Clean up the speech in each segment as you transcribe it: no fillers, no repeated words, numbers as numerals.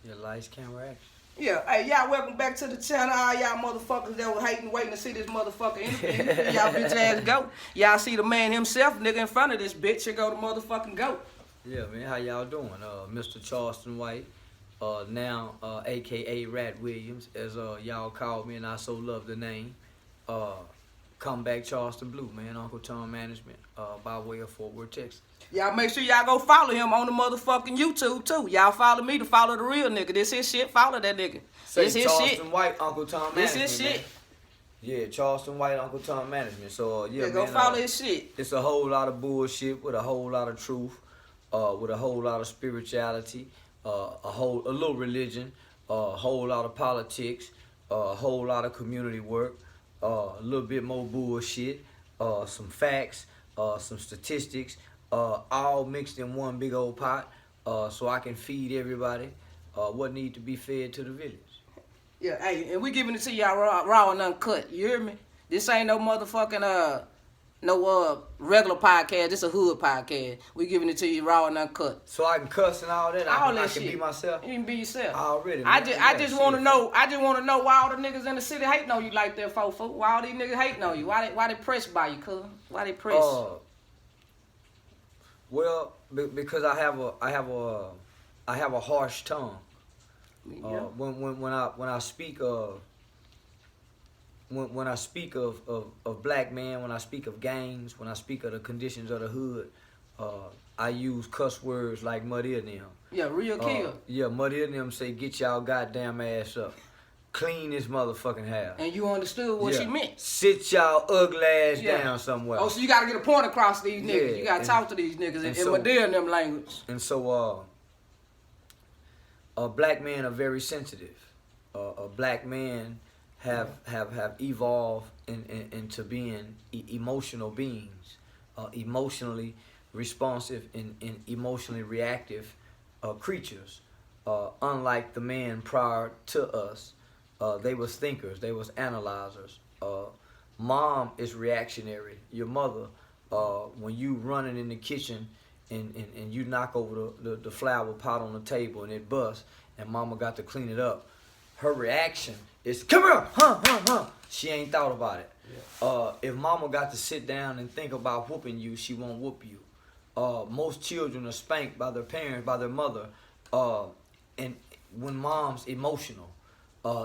Your lights, camera, action. Yeah, hey, y'all welcome back to the channel. All y'all motherfuckers that was hating, waiting to see this motherfucker interview. Y'all bitch ass goat. Y'all see the man himself, nigga, in front of this bitch. Here go the motherfucking goat. Yeah, man, how y'all doing? Mr. Charleston White, now AKA Rat Williams, as y'all call me, and I so love the name. Come back Charleston Blue, man. Uncle Tom Management, by way of Fort Worth, Texas. Y'all make sure y'all go follow him on the motherfucking YouTube too. Y'all follow me to follow the real nigga. This his shit. Follow that nigga. Say This his Charleston shit. White, Uncle Tom This Management. his shit. Man. Yeah, Charleston White, Uncle Tom Management. So yeah, Go man, follow his shit. It's a whole lot of bullshit with a whole lot of truth, with a whole lot of spirituality, a little religion, a whole lot of politics, a whole lot of community work, a little bit more bullshit, some facts, some statistics, all mixed in one big old pot, so I can feed everybody what need to be fed to the village. Yeah, hey, and we giving it to y'all raw and uncut. You hear me? This ain't no motherfucking regular podcast. This a hood podcast. We giving it to you raw and uncut. So I can cuss and all that. All I that can shit. be myself. You can be yourself. Already. I just want to know. I just want to know why all the niggas in the city hating on you like that, fofo. Why all these niggas hating on you? Why they pressed by you, cuz? Why they pressed? Well, because I have a harsh tongue. Yeah. When I speak when I speak of black men, when I speak of gangs, when I speak of the conditions of the hood, I use cuss words like Muddy and them. Yeah, real kill. Yeah, Muddy and them say, get y'all goddamn ass up. Clean this motherfucking house. And you understood what she meant. Sit y'all ugly ass down somewhere. Oh, so you gotta get a point across to these niggas. You gotta talk to these niggas in Muddy and them language. And so, black men are very sensitive. Black men have evolved into being emotional beings, emotionally responsive and emotionally reactive creatures. Unlike the man prior to us, they was thinkers, they was analyzers. Mom is reactionary. Your mother, when you running in the kitchen and you knock over the flower pot on the table and it busts, and mama got to clean it up, her reaction is, come here, huh. She ain't thought about it. Yeah. If mama got to sit down and think about whooping you, she won't whoop you. Most children are spanked by their parents, by their mother, and when mom's emotional,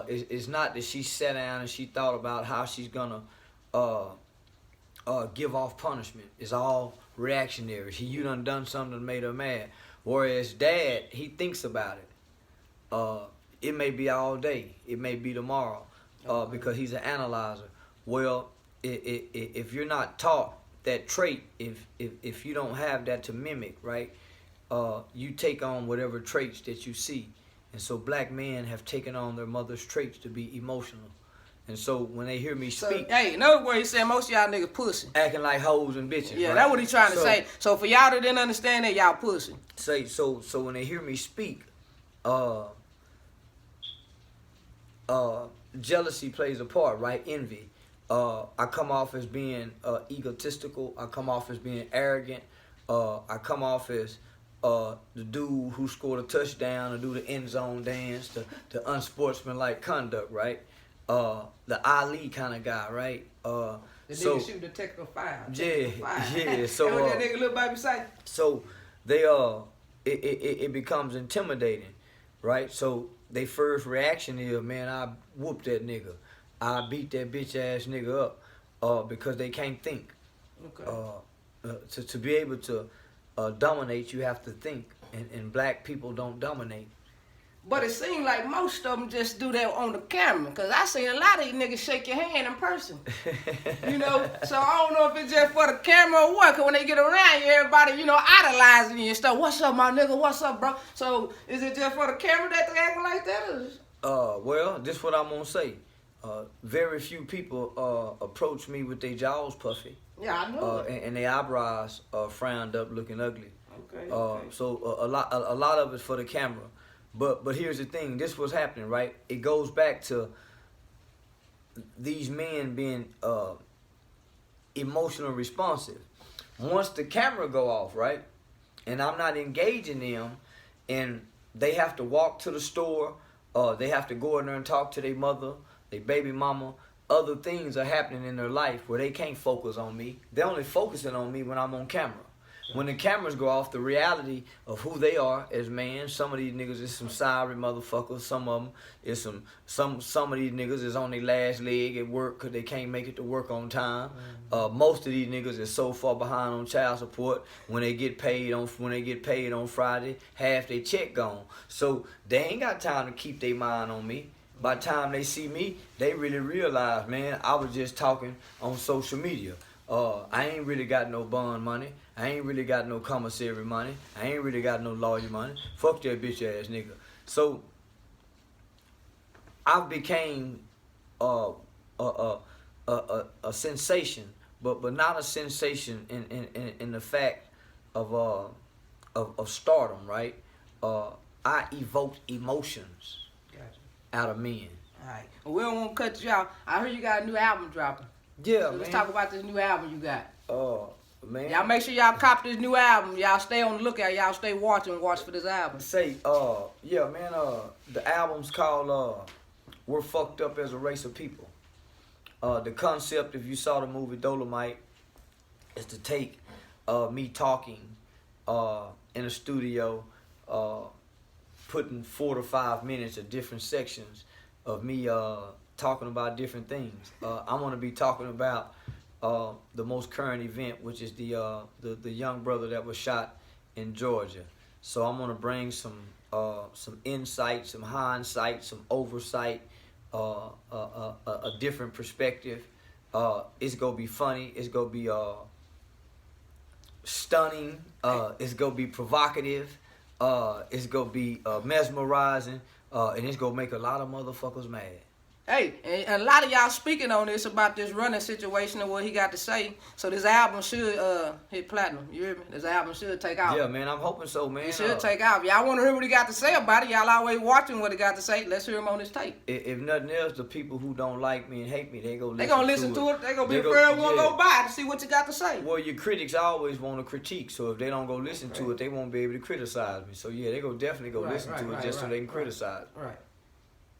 it's not that she sat down and she thought about how she's gonna give off punishment. It's all reactionary. You done something that made her mad. Whereas dad, he thinks about it. It may be all day. It may be tomorrow, because he's an analyzer. Well, if you're not taught that trait, if you don't have that to mimic, right, you take on whatever traits that you see. And so black men have taken on their mother's traits to be emotional. And so when they hear me speak... So, hey, in other words, he said most of y'all niggas pussy. Acting like hoes and bitches. Yeah, right? that's what he trying to say. So for y'all that didn't understand that, y'all pussy. So when they hear me speak, jealousy plays a part, right? Envy. I come off as being egotistical. I come off as being arrogant. I come off as the dude who scored a touchdown and do the end zone dance, the unsportsmanlike conduct, right? The Ali kind of guy, right? The nigga shoot the technical fire. Yeah. So what that nigga little baby say? So they it becomes intimidating, right? So their first reaction is, man, I whoop that nigga, I beat that bitch ass nigga up, because they can't think. Okay. To be able to dominate, you have to think, and black people don't dominate. But it seems like most of them just do that on the camera, because I seen a lot of these niggas shake your hand in person. You know? So I don't know if it's just for the camera or what, because when they get around you, everybody, idolizing you and stuff. What's up, my nigga? What's up, bro? So is it just for the camera that they acting like that? Well, this what I'm going to say. Very few people approach me with their jaws puffy. Yeah, I know. And their eyebrows frowned up, looking ugly. Okay. So a lot of it's for the camera. But here's the thing. This was happening, right? It goes back to these men being emotional responsive. Once the camera go off, right, and I'm not engaging them in they have to walk to the store. They have to go in there and talk to their mother, their baby mama. Other things are happening in their life where they can't focus on me. They're only focusing on me when I'm on camera. When the cameras go off, the reality of who they are as man. Some of these niggas is some sorry motherfuckers. Some of them is some of these niggas is on their last leg at work because they can't make it to work on time. Most of these niggas is so far behind on child support. When they get paid on Friday, half their check gone. So they ain't got time to keep their mind on me. By the time they see me, they really realize, man, I was just talking on social media. I ain't really got no bond money. I ain't really got no commissary money. I ain't really got no lawyer money. Fuck that bitch ass nigga. So I became a sensation, but not a sensation in the fact of stardom, right? I evoked emotions out of men. All right. Well, we don't want to cut you out. I heard you got a new album dropping. Yeah, so man. let's talk about this new album you got. Man. Y'all make sure y'all cop this new album. Y'all stay on the lookout. Y'all stay watch for this album. Yeah, man, the album's called We're Fucked Up as a Race of People. The concept, if you saw the movie Dolomite, is to take me talking in a studio, putting 4 to 5 minutes of different sections of me talking about different things. I'm gonna be talking about the most current event, which is the young brother that was shot in Georgia. So I'm gonna bring some insight, some hindsight, some oversight, a different perspective. It's gonna be funny. It's gonna be stunning. It's gonna be provocative. It's gonna be mesmerizing, and it's gonna make a lot of motherfuckers mad. Hey, and a lot of y'all speaking on this about this running situation and what he got to say. So this album should hit platinum. You hear me? This album should take off. Yeah, man, I'm hoping so, man. It should take off. Y'all want to hear what he got to say about it? Y'all always watching what he got to say. Let's hear him on this tape. If nothing else, the people who don't like me and hate me, they gonna listen to it. They gonna be afraid one go by to see what you got to say. Well, your critics always want to critique, so if they don't go listen to it, they won't be able to criticize me. So yeah, they go definitely go listen to it just so they can criticize. Right.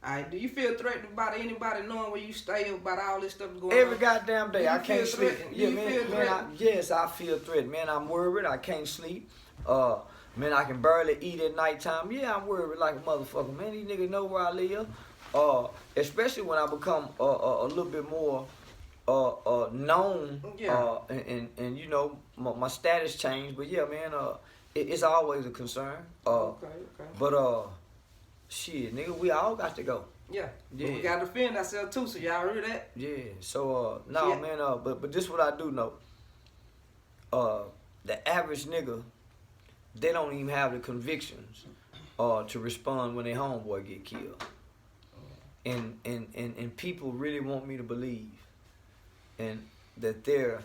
All right. Do you feel threatened about anybody knowing where you stay about all this stuff going on? Every goddamn day, I can't sleep. Yeah, man. Yes, I feel threatened, man. I'm worried. I can't sleep. Man, I can barely eat at nighttime. Yeah, I'm worried like a motherfucker. Man, these niggas know where I live. Especially when I become a little bit more known. Yeah. And you know, my status changed. But yeah, man, it's always a concern. Okay. But shit, nigga, we all got to go. Yeah. But we gotta defend ourselves too, so y'all heard that? Yeah. So man, but this what I do know. The average nigga, they don't even have the convictions to respond when their homeboy get killed. And people really want me to believe and that they're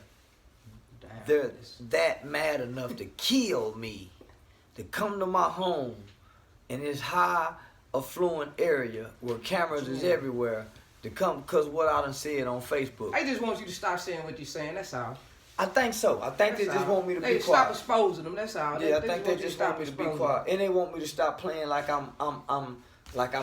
that mad enough to kill me, to come to my home in this high affluent area where cameras is everywhere, to come because what I done said on Facebook. I just want you to stop saying what you're saying, that's all. I think so. I think they just want me to be quiet. Stop exposing them, that's all. Yeah, I think they just want me to be quiet. And they want me to stop playing like I'm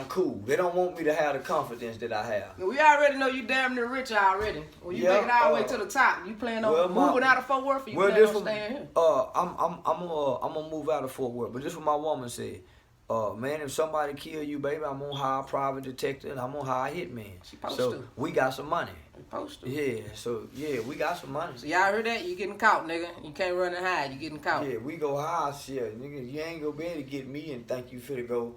cool. They don't want me to have the confidence that I have. We already know you damn near rich already. When you make it all the way to the top, you plan on moving out of Fort Worth or you plan on staying here? I'm gonna move out of Fort Worth. But this is what my woman said. Man, if somebody kill you, baby, I'm gonna hire a private detective and I'm gonna hire a hitman. She supposed to. We got some money. Supposed to. Yeah, so yeah, we got some money. So y'all heard that? You getting caught, nigga. You can't run and hide. You getting caught. Yeah, we go high, shit, nigga. You ain't gonna be able to get me and think you finna go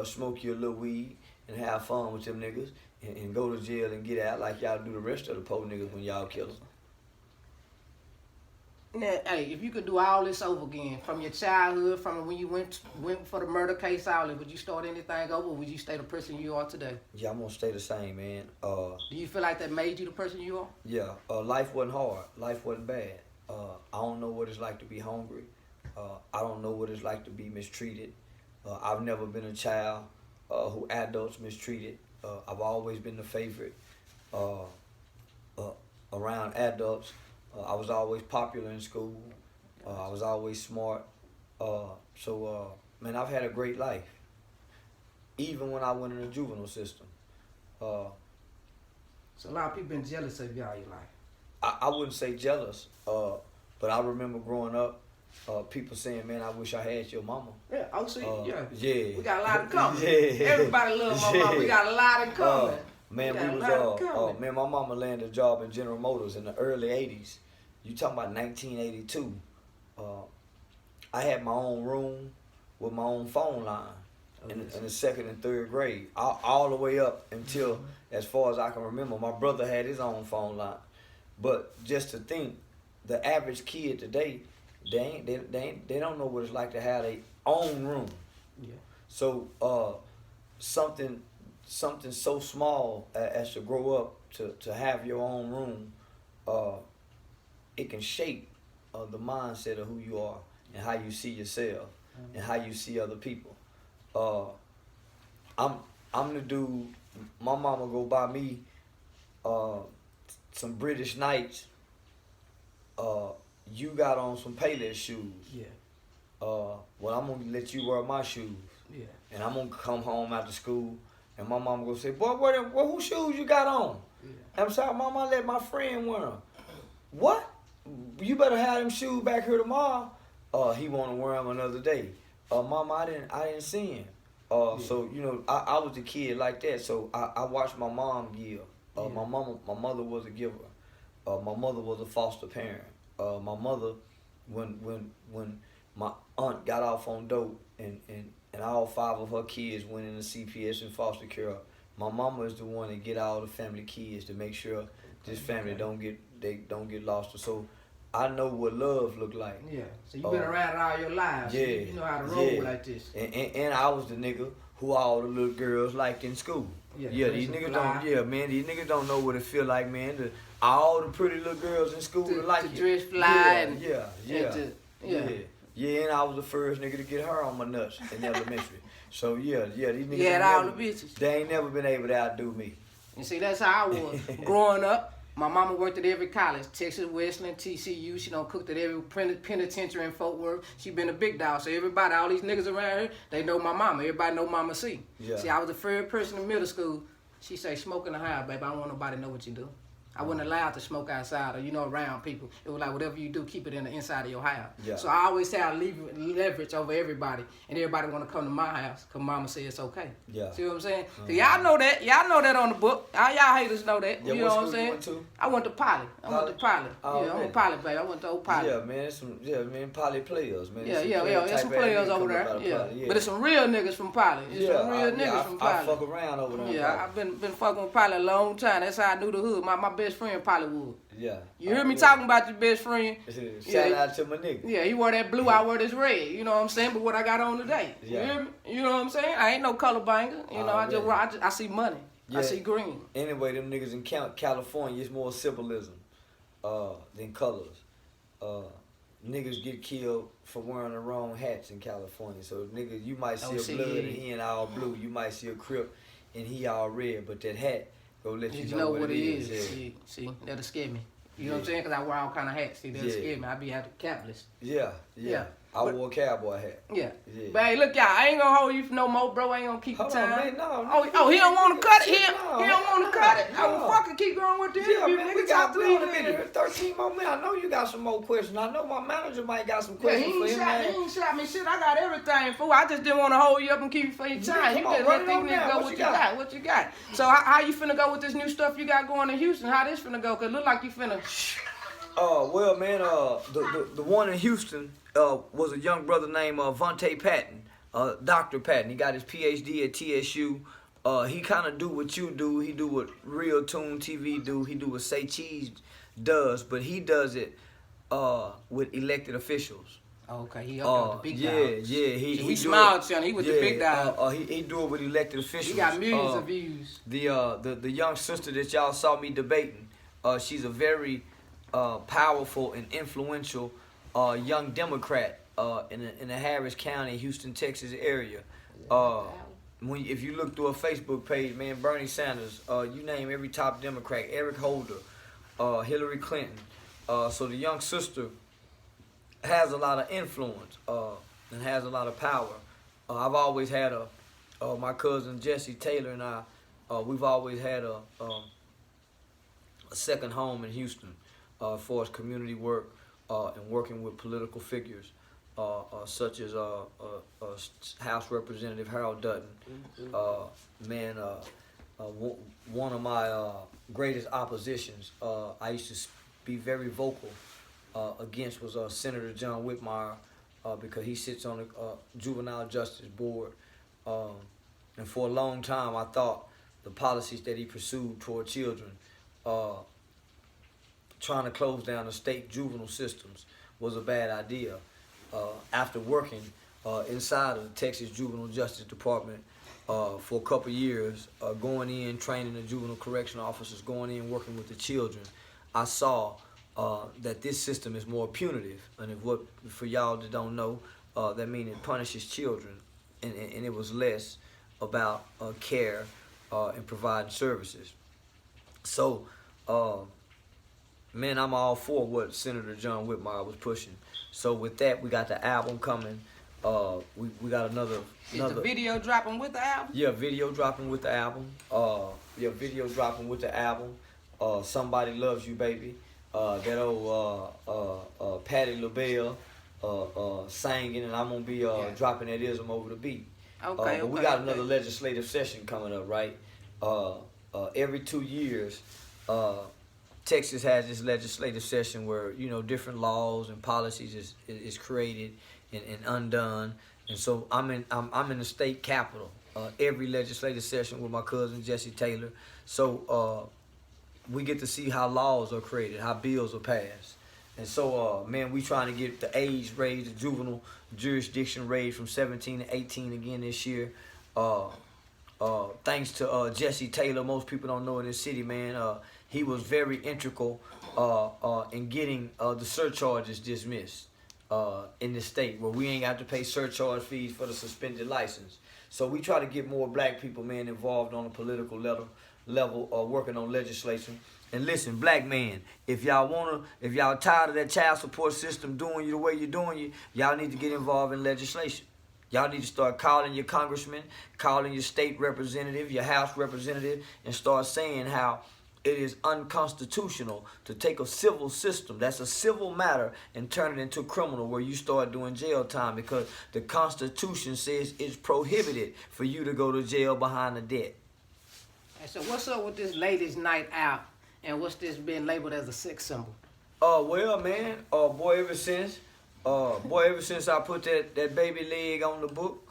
smoke your little weed and have fun with them niggas and go to jail and get out like y'all do the rest of the poor niggas when y'all kill them. Now, hey, if you could do all this over again, from your childhood, from when you went for the murder case, all that, would you start anything over, or would you stay the person you are today? Yeah, I'm gonna stay the same, man. Do you feel like that made you the person you are? Yeah, life wasn't hard. Life wasn't bad. I don't know what it's like to be hungry. I don't know what it's like to be mistreated. I've never been a child who adults mistreated. I've always been the favorite around adults. I was always popular in school. I was always smart. Man, I've had a great life. even when I went in the juvenile system. So a lot of people been jealous of y'all your life. I wouldn't say jealous, but I remember growing up, people saying, "Man, I wish I had your mama." Yeah, oh, see, Yeah. We got a lot in common. Yeah. Everybody love my mama. We got a lot in common. Man, man, my mama landed a job in General Motors in the early '80s. You talking about 1982? I had my own room with my own phone line in the second and third grade, all the way up until, as far as I can remember, my brother had his own phone line. But just to think, the average kid today, they don't know what it's like to have their own room. Yeah. So something so small as to grow up to have your own room, it can shape the mindset of who you are and how you see yourself and how you see other people. I'm the dude. My mama go buy me some British Knights. You got on some Payless shoes. Yeah. Well, I'm gonna let you wear my shoes. Yeah. And I'm gonna come home after school, and my mama gonna say, "Boy, whose shoes you got on?" Yeah. I'm sorry, Mama, I let my friend wear them. What? You better have them shoes back here tomorrow. He wanna wear them another day. Mama, I didn't see him. So you know, I was a kid like that. So I watched my mom give. My mother was a giver. My mother was a foster parent. My mother, when my aunt got off on dope and all 5 of her kids went into CPS and foster care, my mama is the one that get all the family kids to make sure this family don't get lost. So I know what love look like. Yeah. So you've been around it all your life. Yeah. So you know how to roll like this. And I was the nigga who all the little girls liked in school. Yeah, these niggas don't. Yeah, man, these niggas don't know what it feel like, man. All the pretty little girls in school to like to dress fly. Yeah, and I was the first nigga to get her on my nuts in elementary. So yeah, these niggas. Yeah, all the bitches. They ain't never been able to outdo me. And see, that's how I was growing up. My mama worked at every college, Texas, Wesleyan, TCU. She done cooked at every penitentiary in Fort Worth. She been a big dog. So everybody, all these niggas around here, they know my mama. Everybody know Mama C. Yeah. See, I was the first person in middle school. She say, smoke in the house, baby. I don't want nobody to know what you do. I wasn't allowed to smoke outside or, around people. It was like, whatever you do, keep it in the inside of your house. Yeah. So I always have leverage over everybody. And everybody want to come to my house because Mama said it's okay. Yeah. See what I'm saying? So y'all know that. Y'all know that on the book. All y'all haters know that. Yeah, you know what I'm saying? Went to? I went to Poly. I went to Poly. Oh, yeah, I'm really? a Poly, baby. I went to old Poly. Yeah, man, Poly players, man. Yeah. There's some players over there. Yeah. But it's some real niggas from Poly. Some real niggas from Poly. I fuck around over there. Yeah, I've been fucking with Poly a long time. That's how I knew the hood. My best friend Polywood. Yeah. You hear me talking about your best friend? Shout out to my nigga. Yeah, he wore that blue, I wear this red. You know what I'm saying? But what I got on today. You hear me? You know what I'm saying? I ain't no color banger. I see money. Yeah. I see green. Anyway, them niggas in California, it's more symbolism than colors. Niggas get killed for wearing the wrong hats in California. So niggas, you might see a blood and he in all blue. You might see a Crip and he all red. But that hat go let you know what it is. Yeah. See, that'll scare me. You know what I'm saying? Because I wear all kind of hats. See, that'll scare me. I be at the capitalist. Yeah. I wore a cowboy hat. Yeah. But hey, look, y'all, I ain't gonna hold you for no more, bro. I ain't gonna keep the time. Man, no, he don't want to cut it. He don't want to cut it. I will fucking keep going with this. Yeah, man, we got 13 more minutes. I know you got some more questions. I know my manager might got some questions for him, man. He ain't shot me. Shit, I got everything, fool. I just didn't want to hold you up and keep you for your time. You just let these niggas go what you got. What you got? So how you finna go with this new stuff you got going in Houston? How this finna go? Cause it look like you finna... Well, man, the one in Houston was a young brother named Vontae Patton, Dr. Patton. He got his PhD at TSU. He kind of do what you do. He do what Real Tune TV do. He do what Say Cheese does, but he does it with elected officials. Okay, he up with the big dogs. Yeah. He smiled, son. He with the big dogs. He do it with elected officials. He got millions of views. The young sister that y'all saw me debating, she's a very powerful and influential young Democrat in the Harris County, Houston, Texas area. If you look through a Facebook page, man, Bernie Sanders, you name every top Democrat, Eric Holder, Hillary Clinton. So the young sister has a lot of influence and has a lot of power. I've always had my cousin Jesse Taylor and I, we've always had a second home in Houston, for its community work and working with political figures, such as House Representative Harold Dutton. Man, one of my greatest oppositions, I used to be very vocal against, was Senator John Whitmire, because he sits on the Juvenile Justice Board. And for a long time, I thought the policies that he pursued toward children, trying to close down the state juvenile systems, was a bad idea. After working inside of the Texas Juvenile Justice Department for a couple years, going in, training the juvenile correctional officers, going in, working with the children, I saw that this system is more punitive. And if what, for y'all that don't know, that means it punishes children, and it was less about care and providing services. So, man, I'm all for what Senator John Whitmire was pushing. So with that, we got the album coming. We got another. Is the video dropping with the album? Yeah, video dropping with the album. Video dropping with the album. Somebody Loves You, Baby. That old Patti LaBelle singing, and I'm gonna be dropping that ism over the beat. Okay, but we got another legislative session coming up, right? Every 2 years, Texas has this legislative session where, you know, different laws and policies is created and undone. And so I'm in the state capitol every legislative session with my cousin Jesse Taylor. So we get to see how laws are created, how bills are passed. And so, man, we trying to get the age raised, the juvenile jurisdiction raised from 17 to 18 again this year. Thanks to Jesse Taylor, most people don't know in this city, man. He was very integral in getting the surcharges dismissed in the state, where we ain't got to pay surcharge fees for the suspended license. So we try to get more black people, man, involved on a political level working on legislation. And listen, black man, if y'all tired of that child support system doing you the way you're doing you, y'all need to get involved in legislation. Y'all need to start calling your congressman, calling your state representative, your house representative, and start saying how it is unconstitutional to take a civil system, that's a civil matter, and turn it into criminal, where you start doing jail time, because the Constitution says it's prohibited for you to go to jail behind a debt. And so what's up with this ladies' night out, and what's this been labeled as a sex symbol? Well, man, boy, ever since I put that baby leg on the book,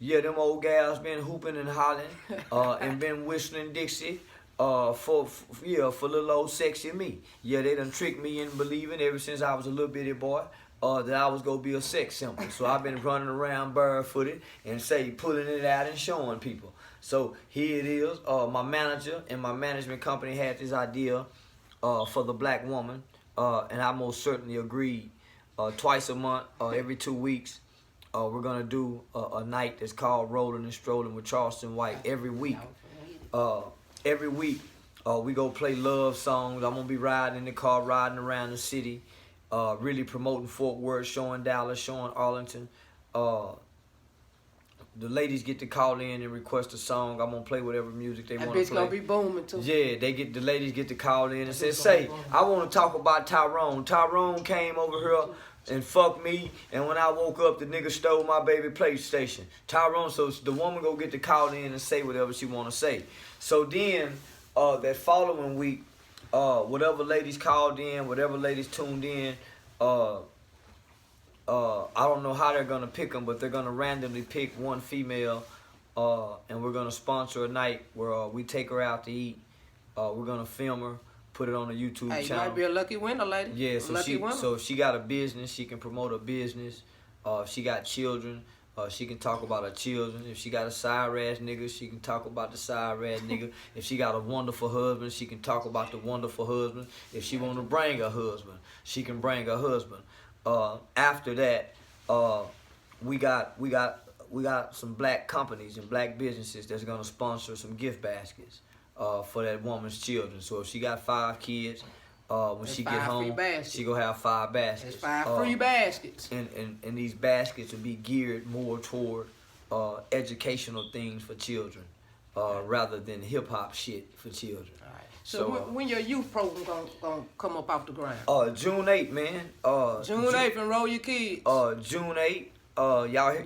yeah, them old gals been hooping and hollering, and been whistling Dixie, for little old sexy me. Yeah, they done tricked me into believing ever since I was a little bitty boy, that I was gonna be a sex symbol. So I've been running around barefooted and pulling it out and showing people. So here it is. My manager and my management company had this idea for the black woman, and I most certainly agreed. Twice a month, every 2 weeks, we're gonna do a night that's called Rolling and Strolling with Charleston White every week. Every week, we go play love songs. I'm gonna be riding in the car, riding around the city, really promoting Fort Worth, showing Dallas, showing Arlington. The ladies get to call in and request a song. I'm gonna play whatever music they want to play. That bitch gonna be booming too. Yeah, the ladies get to call in and say, I want to talk about Tyrone. Tyrone came over here and fucked me, and when I woke up, the nigga stole my baby PlayStation. Tyrone, so the woman go get to call in and say whatever she want to say. So then, that following week, whatever ladies called in, whatever ladies tuned in, I don't know how they're gonna pick them, but they're gonna randomly pick one female, and we're gonna sponsor a night where we take her out to eat. We're gonna film her, put it on the YouTube channel. You might be a lucky winner, lady. Yeah, so if she got a business, she can promote her business. If she got children, she can talk about her children. If she got a side-ass nigga, she can talk about the side-ass nigga. If she got a wonderful husband, she can talk about the wonderful husband. If she want to bring her husband, she can bring her husband. After that, we got some black companies and black businesses that's gonna sponsor some gift baskets for that woman's children. So if she got 5 kids, when she get home, she gonna have 5 baskets. There's 5 free baskets. And these baskets will be geared more toward educational things for children, rather than hip hop shit for children. All right. So when your youth program gonna come up off the ground? June 8th, man. June 8th, enroll your kids. June 8th.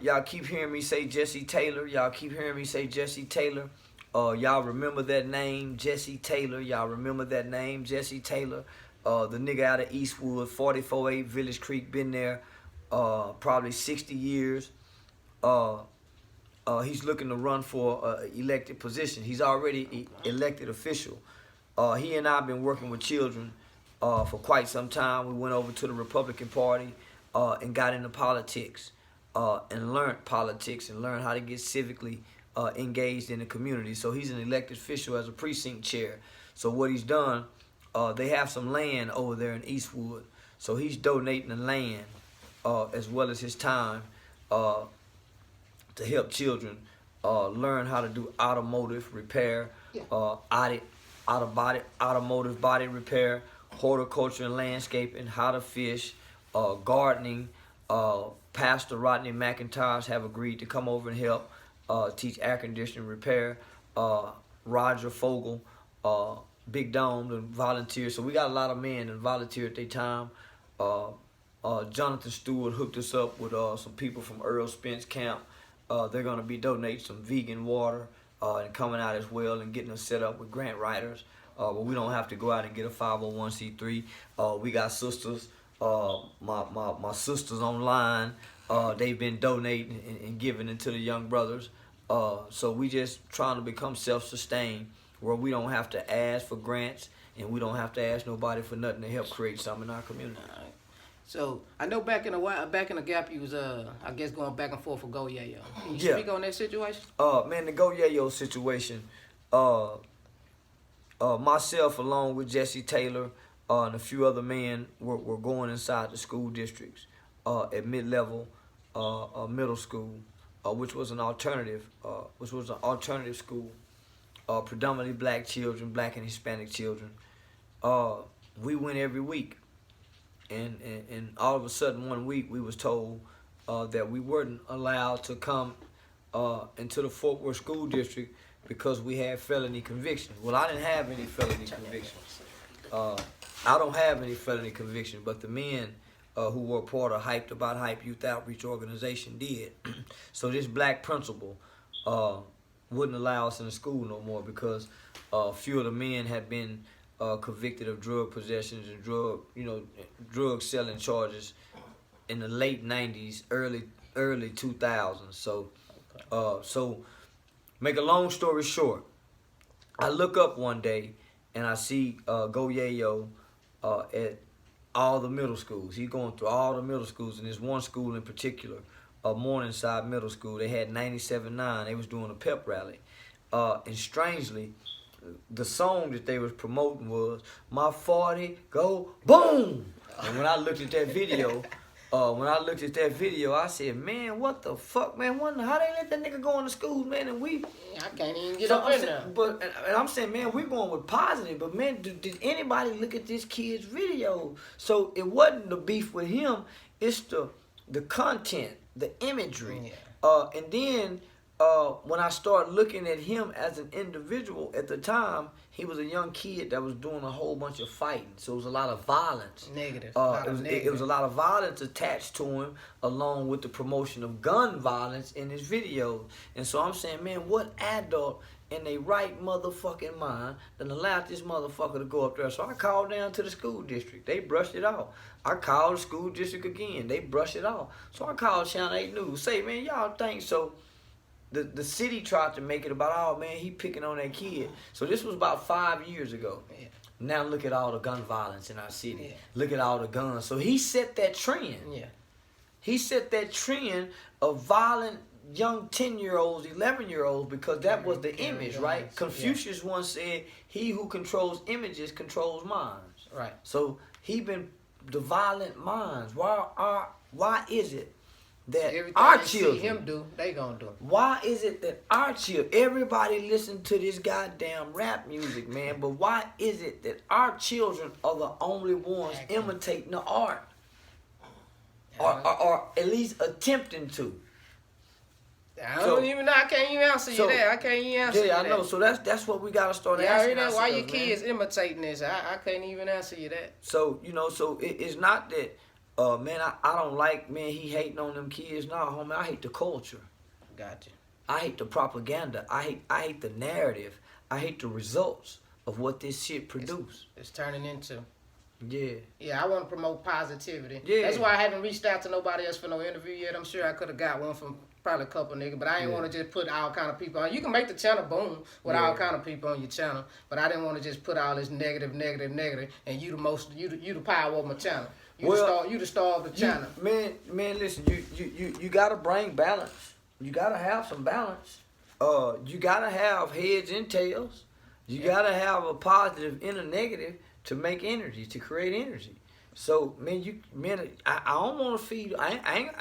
Y'all keep hearing me say Jesse Taylor. Y'all keep hearing me say Jesse Taylor. Y'all remember that name, Jesse Taylor. Y'all remember that name, Jesse Taylor. The nigga out of Eastwood, 44-8 Village Creek, been there probably 60 years. He's looking to run for elected position. He's already elected official. He and I have been working with children for quite some time. We went over to the Republican Party and got into politics and learned politics and learned how to get civically engaged in the community. So he's an elected official as a precinct chair. So what he's done, they have some land over there in Eastwood. So he's donating the land as well as his time to help children learn how to do automotive repair, automotive body repair, horticulture and landscaping, how to fish, gardening. Pastor Rodney McIntyre have agreed to come over and help teach air conditioning repair. Roger Fogel, Big Dome, and volunteer. So we got a lot of men that volunteer at their time. Jonathan Stewart hooked us up with some people from Earl Spence Camp. They're going to be donating some vegan water and coming out as well and getting us set up with grant writers. But we don't have to go out and get a 501c3. We got sisters, my sisters online. They've been donating and giving it to the young brothers. So we just trying to become self-sustained, where we don't have to ask for grants and we don't have to ask nobody for nothing to help create something in our community. All right. So I know back in the Gap, you was I guess going back and forth for Go Yayo. Can you speak on that situation? Man, the Go Yayo situation. Myself along with Jesse Taylor and a few other men were going inside the school districts at mid-level middle school, which was an alternative school, predominantly black children, black and Hispanic children. We went every week. And all of a sudden one week we was told that we weren't allowed to come into the Fort Worth School District because we had felony convictions. Well, I didn't have any felony convictions. I don't have any felony convictions, but the men who were part of Hyped About Hype Youth Outreach Organization did. So this black principal wouldn't allow us in the school no more because a few of the men had been convicted of drug possessions and drug selling charges in the late 90s, early 2000s. So, so make a long story short, I look up one day and I see Go Yayo at all the middle schools. He's going through all the middle schools, and there's one school in particular, Morningside Middle School. They had 97.9. They was doing a pep rally, and strangely, the song that they was promoting was "My 40 Go Boom." And when I looked at that video, I said, "Man, what the fuck, man? Wonder how they let that nigga go into school, man?" And we, I can't even get up in there. But and I'm saying, man, we're going with positive. But man, did anybody look at this kid's video? So it wasn't the beef with him. It's the content, the imagery, and then. When I started looking at him as an individual, at the time, he was a young kid that was doing a whole bunch of fighting. So it was a lot of violence. Negative. It was a lot of violence attached to him, along with the promotion of gun violence in his videos. And so I'm saying, man, what adult in their right motherfucking mind that allowed this motherfucker to go up there? So I called down to the school district. They brushed it off. I called the school district again. They brushed it off. So I called Channel 8 News. Say, man, y'all think so? The city tried to make it about, oh man, he picking on that kid. So this was about 5 years ago. Yeah. Now look at all the gun violence in our city. Yeah. Look at all the guns. So he set that trend. Yeah. He set that trend of violent young 10-year-olds, 11-year-olds, because that was the image, right? Confucius once said, he who controls images controls minds. Right. So he been the violent minds. Why is it that everything our children see him do, they gonna do? Why is it that our children, everybody listen to this goddamn rap music, man, but why is it that our children are the only ones imitating the art? Or at least attempting to? I don't even know. I can't even answer you that. I can't even answer you that. Yeah, I know. So that's what we gotta start asking I heard that. ourselves, Why your man. kids imitating this? I can't even answer you that. So it's not that, man. I don't like, man. He hating on them kids. No, homie. I hate the culture. Gotcha. I hate the propaganda. I hate the narrative. I hate the results of what this shit produce. It's turning into. Yeah. Yeah, I want to promote positivity. Yeah. That's why I haven't reached out to nobody else for no interview yet. I'm sure I could have got one from probably a couple niggas, but I ain't want to just put all kind of people on. You can make the channel boom with all kind of people on your channel, but I didn't want to just put all this negative, and you the power of my channel. You the star of the channel. Man, listen, you gotta bring balance. You gotta have some balance. You gotta have heads and tails. You gotta have a positive and a negative to make energy, to create energy. So, I don't want to feed. I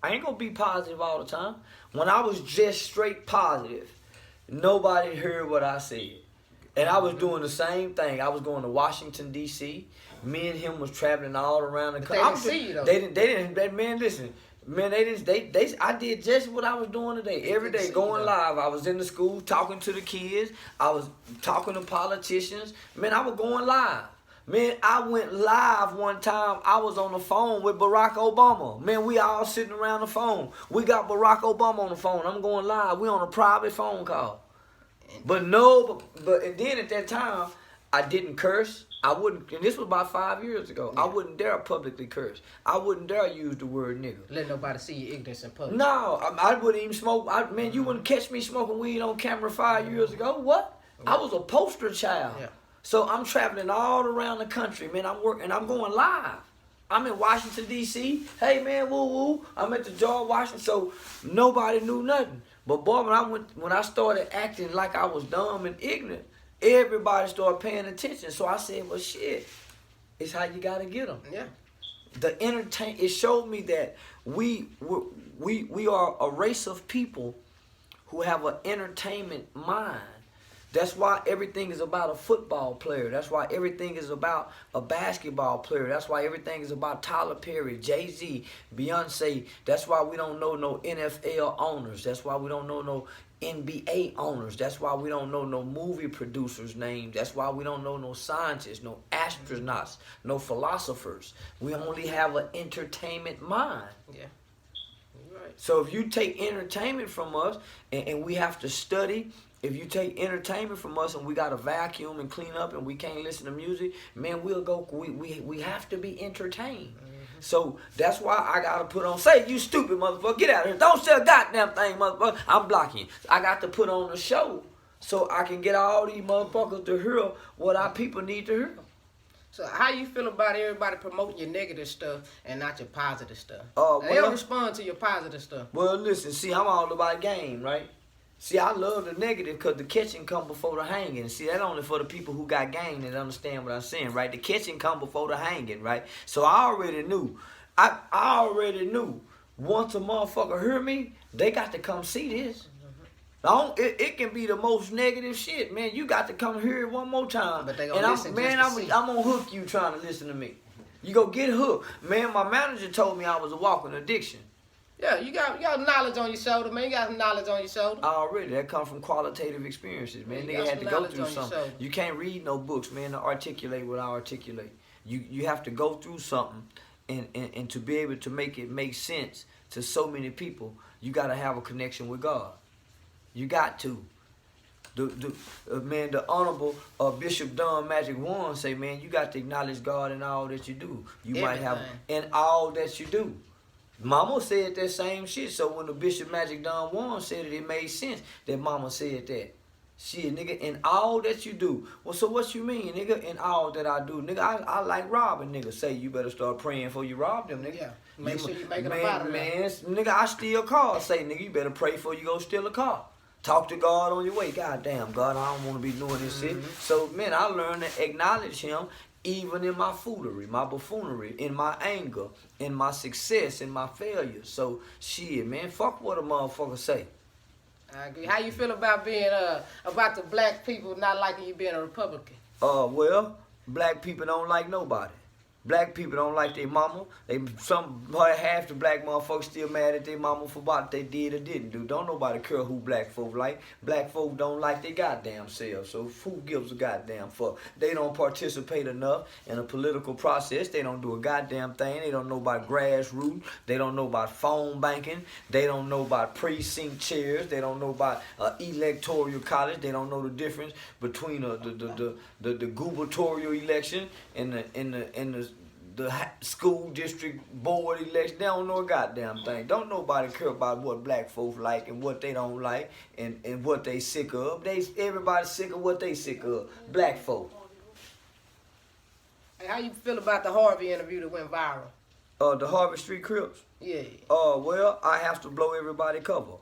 ain't gonna be positive all the time. When I was just straight positive, nobody heard what I said, and I was doing the same thing. I was going to Washington D.C. Me and him was traveling all around the country. They didn't see you though. They didn't. Man, listen. Man, they didn't. I did just what I was doing today. Every day, going live. I was in the school talking to the kids. I was talking to politicians. Man, I was going live. Man, I went live one time. I was on the phone with Barack Obama. Man, we all sitting around the phone. We got Barack Obama on the phone. I'm going live. We on a private phone call. But then at that time, I didn't curse. I wouldn't, and this was about 5 years ago. Yeah. I wouldn't dare publicly curse. I wouldn't dare use the word nigga. Let nobody see your ignorance in public. No, I wouldn't even smoke. You wouldn't catch me smoking weed on camera 5 years ago. What? I was a poster child. Yeah. So I'm traveling all around the country, man. I'm going live. I'm in Washington, D.C. Hey, man, woo woo. I'm at the George Washington. So nobody knew nothing. But boy, when I started acting like I was dumb and ignorant, everybody started paying attention. So I said, well, shit, it's how you got to get them. Yeah. It showed me that we are a race of people who have an entertainment mind. That's why everything is about a football player. That's why everything is about a basketball player. That's why everything is about Tyler Perry, Jay-Z, Beyonce. That's why we don't know no NFL owners. That's why we don't know no NBA owners. That's why we don't know no movie producers' names. That's why we don't know no scientists, no astronauts, no philosophers. We only have an entertainment mind. Yeah. You're right. So if you take entertainment from us and we have to study, if you take entertainment from us and we got to vacuum and clean up and we can't listen to music, man, we have to be entertained. Mm-hmm. So that's why I got to put on, say, you stupid motherfucker, get out of here. Don't say a goddamn thing, motherfucker. I'm blocking you. I got to put on the show so I can get all these motherfuckers to hear what our people need to hear. So how you feel about everybody promoting your negative stuff and not your positive stuff? They don't respond to your positive stuff. Well, listen, see, I'm all about game, right? See, I love the negative because the catching come before the hanging. See, that's only for the people who got game and understand what I'm saying, right? The catching come before the hanging, right? So I already knew. I already knew. Once a motherfucker hear me, they got to come see this. It can be the most negative shit, man. You got to come hear it one more time. But they gonna listen I'm gonna hook you trying to listen to me. You go get hooked. Man, my manager told me I was a walking addiction. Yeah, you got knowledge on your shoulder, man. You got some knowledge on your shoulder. Already. That comes from qualitative experiences, man. Nigga had to go through something. You can't read no books, man, to articulate what I articulate. You have to go through something and to be able to make it make sense to so many people, you got to have a connection with God. You got to. The Honorable Bishop Don Magic Warren say, man, you got to acknowledge God in all that you do. You might have in all that you do. Mama said that same shit, so when the Bishop Magic Don Juan said it made sense that Mama said that. Shit, nigga, in all that you do. Well, so what you mean, nigga, in all that I do? Nigga, I like robbing, nigga. Say you better start praying before you rob them, nigga. Yeah, make sure you make it out of man, nigga, I steal cars. Say, nigga, you better pray before you go steal a car. Talk to God on your way. God damn, God, I don't want to be doing this shit. So, man, I learned to acknowledge him even in my foolery, my buffoonery, in my anger, in my success, in my failures. So, shit, man, fuck what a motherfucker say. I agree. How you feel about being about the black people not liking you being a Republican? Well, black people don't like nobody. Black people don't like their mama. Half the black motherfuckers still mad at their mama for what they did or didn't do. Don't nobody care who black folk like. Black folk don't like their goddamn selves. So who gives a goddamn fuck? They don't participate enough in a political process. They don't do a goddamn thing. They don't know about grassroots. They don't know about phone banking. They don't know about precinct chairs. They don't know about electoral college. They don't know the difference between the gubernatorial election and the school district board election. They don't know a goddamn thing. Don't nobody care about what black folks like and what they don't like and what they sick of. Everybody's sick of what they sick of. Black folk. Hey, how you feel about the Harvey interview that went viral? The Harvey Street Crips? Yeah. Well, I have to blow everybody cover.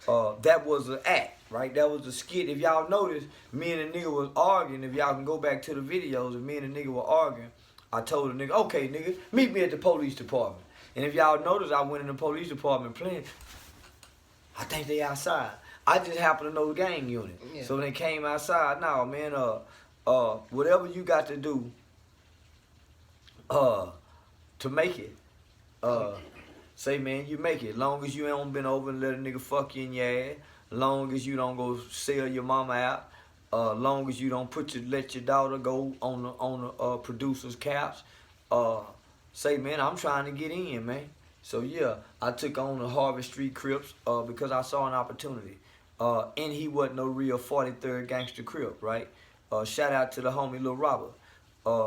That was an act, right? That was a skit. If y'all notice, me and the nigga was arguing. If y'all can go back to the videos, if me and the nigga were arguing, I told the nigga, okay, nigga, meet me at the police department. And if y'all notice, I went in the police department playing. I think they outside. I just happen to know the gang unit. Yeah. So when they came outside, nah, man, whatever you got to do to make it, say, man, you make it. Long as you ain't been over and let a nigga fuck you in your ass. Long as you don't go sell your mama out. Long as you don't let your daughter go on the producer's couch. Say, man, I'm trying to get in, man. So yeah, I took on the Harvey Street Crips because I saw an opportunity. And he wasn't no real 43rd gangster Crip, right? Shout out to the homie Lil Robert.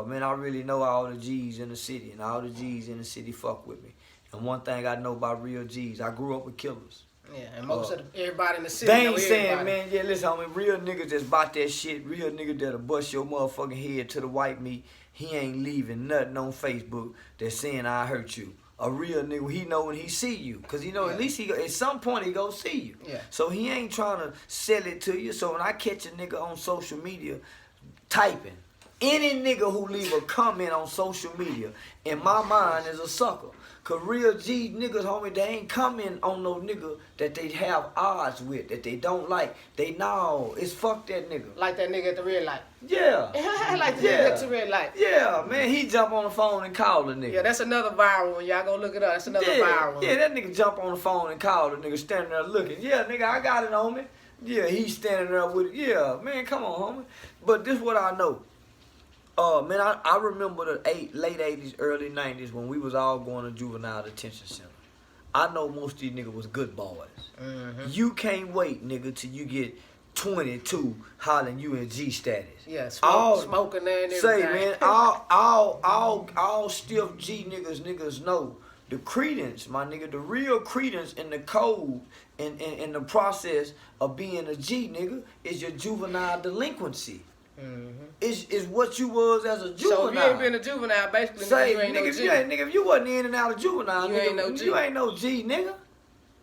Man, I really know all the G's in the city, and all the G's in the city fuck with me. And one thing I know about real G's, I grew up with killers. Yeah, and most of everybody in the city they know ain't saying, everybody. man, yeah, listen, homie, real niggas that's about that shit, real nigga that'll bust your motherfucking head to the white meat, he ain't leaving nothing on Facebook that's saying I hurt you. A real nigga, he know when he see you. Because he know at least at some point he go see you. Yeah. So he ain't trying to sell it to you. So when I catch a nigga on social media typing, any nigga who leave a comment on social media, in my mind, is a sucker. Cause real G niggas, homie, they ain't coming on no nigga that they have odds with, that they don't like. They know it's fuck that nigga. Like that nigga at the red light. Yeah. Like the nigga at the red light. Yeah, man, he jump on the phone and call the nigga. Yeah, that's another viral one. Y'all go look it up. That's another viral one. Yeah, that nigga jump on the phone and call the nigga standing there looking. Yeah, nigga, I got it on me. Yeah, he's standing there with it. Yeah, man, come on, homie. But this what I know. Man, I remember the late 80s, early 90s when we was all going to juvenile detention center. I know most of these niggas was good boys. Mm-hmm. You can't wait, nigga, till you get 22 hollering you in G status. Yeah, smoking there and everything. Say, man, all stiff G niggas know the credence, my nigga, the real credence in the code in the process of being a G, nigga, is your juvenile delinquency. Mm-hmm. Is what you was as a juvenile. So if you ain't been a juvenile, basically, say, you ain't nigga, no G. Nigga, if you wasn't in and out of juvenile, you nigga, ain't no G. You ain't no G, nigga.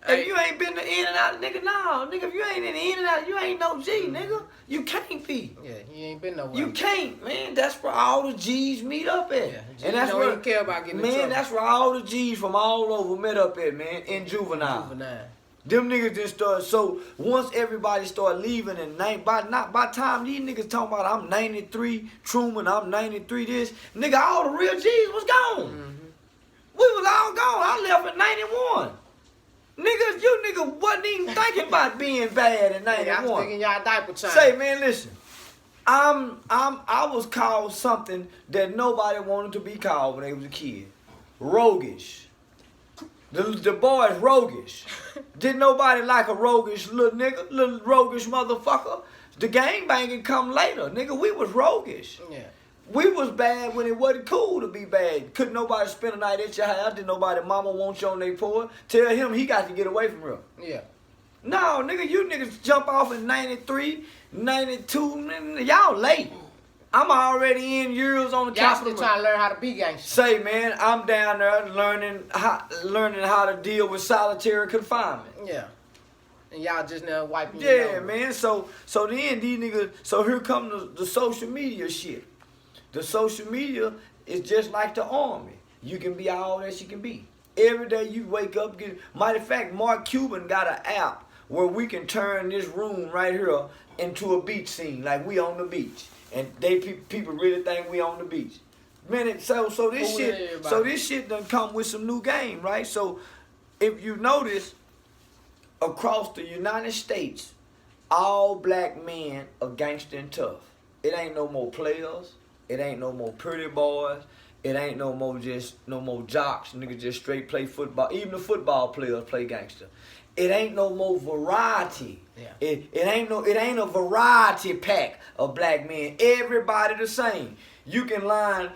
Hey. If you ain't been in and out, nigga, no, nigga, if you ain't in and out, you ain't no G, nigga. You can't be. Yeah, you ain't been nowhere. You can't, man. That's where all the G's meet up at. Yeah, and that's where care about getting in trouble. That's where all the G's from all over met up at, man, in juvenile. Them niggas just started. So once everybody started leaving, and by time these niggas talking about I'm 93 Truman, I'm 93 this, nigga, all the real G's was gone. Mm-hmm. We was all gone. I left in 91. Niggas, you nigga wasn't even thinking about being bad in 91. I was thinking y'all diaper time. Say, man, listen. I was called something that nobody wanted to be called when they was a kid. Roguish. The boy's roguish. Didn't nobody like a roguish little nigga, little roguish motherfucker. The gangbanging come later. Nigga, we was roguish. Yeah. We was bad when it wasn't cool to be bad. Couldn't nobody spend a night at your house. Didn't nobody mama want you on their porch. Tell him he got to get away from her. Yeah. No, nigga, you niggas jump off in 93, 92, y'all late. I'm already in years on the top of the trying to learn how to be gangster. Say, man, I'm down there learning how to deal with solitary confinement. Yeah. And y'all just now wiping your nose. Man. So then these niggas, so here come the social media shit. The social media is just like the army. You can be all that you can be. Every day you wake up, matter of fact, Mark Cuban got an app where we can turn this room right here into a beach scene, like we on the beach. And people really think we on the beach. Man, so this Fooling shit, everybody. this shit done come with some new game, right? So if you notice, across the United States, all black men are gangster and tough. It ain't no more players. It ain't no more pretty boys. It ain't no more jocks. Niggas just straight play football. Even the football players play gangster. It ain't no more variety. Yeah. It ain't a variety pack of black men. Everybody the same. You can line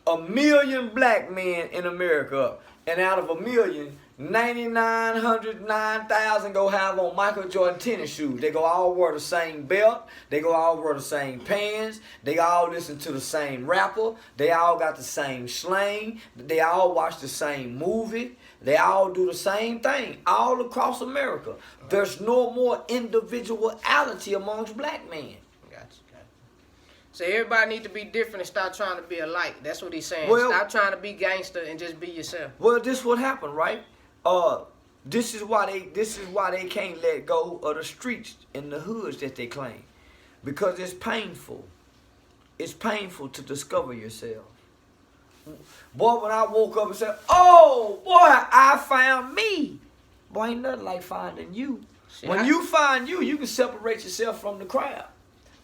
1 million black men in America up, and out of 1 million, 9,900 go have on Michael Jordan tennis shoes. They go all wear the same belt. They go all wear the same pants. They all listen to the same rapper. They all got the same slang. They all watch the same movie. They all do the same thing all across America. There's no more individuality amongst black men. So everybody need to be different and stop trying to be alike. That's what he's saying. Well, stop trying to be gangster and just be yourself. Well, this what happened, right? This is why they can't let go of the streets and the hoods that they claim, because it's painful. It's painful to discover yourself. Boy, when I woke up and said, "Oh boy, I found me," boy, ain't nothing like finding you. See, When you find you, you can separate yourself from the crowd.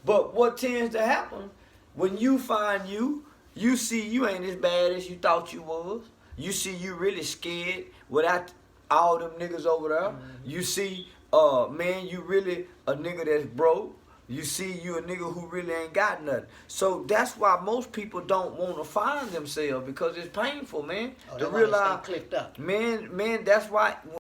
But what tends to happen when you find you, you see you ain't as bad as you thought you was. You see you really scared without all them niggas over there. Mm-hmm. You see, man, you really a nigga that's broke. You see you a nigga who really ain't got nothing. So that's why most people don't want to find themselves, because it's painful, man. Oh, to realize, clicked up. man, that's why.